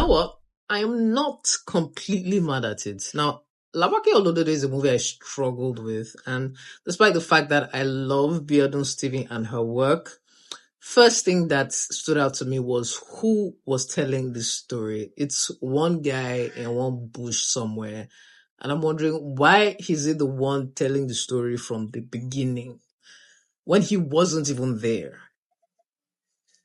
what? I am not completely mad at it. Now, Labake Olododo is a movie I struggled with, and despite the fact that I love Biodun Stevie and her work, first thing that stood out to me was who was telling this story. It's one guy in one bush somewhere, and I'm wondering why is he the one telling the story from the beginning when he wasn't even there?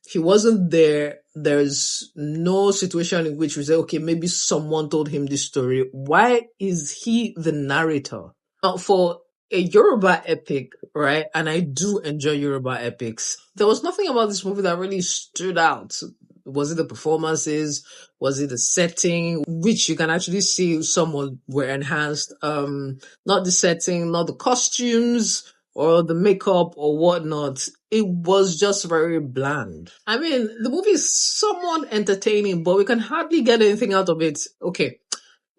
He wasn't there. There's no situation in which we say, okay, maybe someone told him this story. Why is he the narrator? Now, for a Yoruba epic, right? And I do enjoy Yoruba epics. There was nothing about this movie that really stood out. Was it the performances? Was it the setting? Which you can actually see some were enhanced. Not the setting, not the costumes or the makeup or whatnot. It was just very bland. I mean, the movie is somewhat entertaining, but we can hardly get anything out of it. Okay,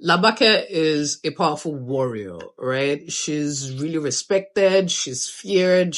Labake is a powerful warrior, right? She's really respected, she's feared,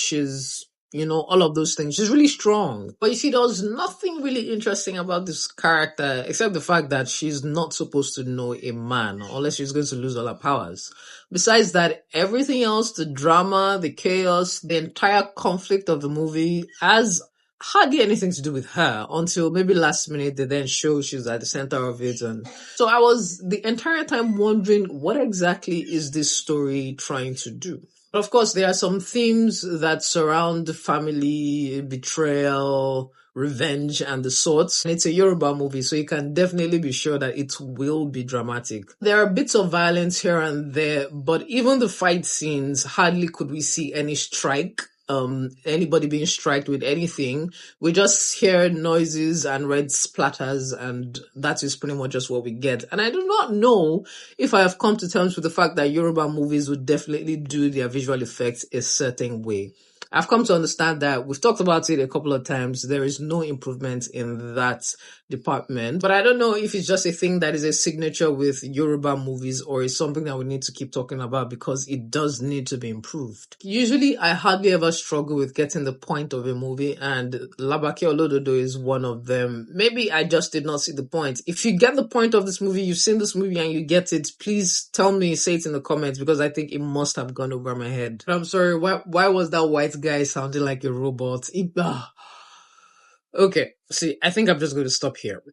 all of those things. She's really strong. But you see, there was nothing really interesting about this character except the fact that she's not supposed to know a man unless she's going to lose all her powers. Besides that, everything else, the drama, the chaos, the entire conflict of the movie has hardly anything to do with her until maybe last minute they then show she's at the center of it. And so I was the entire time wondering, what exactly is this story trying to do? But of course, there are some themes that surround family, betrayal, revenge, and the sorts. It's a Yoruba movie, so you can definitely be sure that it will be dramatic. There are bits of violence here and there, but even the fight scenes, hardly could we see any strike. Anybody being striked with anything. We just hear noises and red splatters, and that is pretty much just what we get. And I do not know if I have come to terms with the fact that Yoruba movies would definitely do their visual effects a certain way. I've come to understand that we've talked about it a couple of times. There is no improvement in that department, but I don't know if it's just a thing that is a signature with Yoruba movies or is something that we need to keep talking about because it does need to be improved. Usually, I hardly ever struggle with getting the point of a movie, and Labake Olododo is one of them. Maybe I just did not see the point. If you get the point of this movie, you've seen this movie and you get it, please tell me, say it in the comments, because I think it must have gone over my head. I'm sorry, why was that white guy sounding like a robot? Okay, see, I think I'm just going to stop here.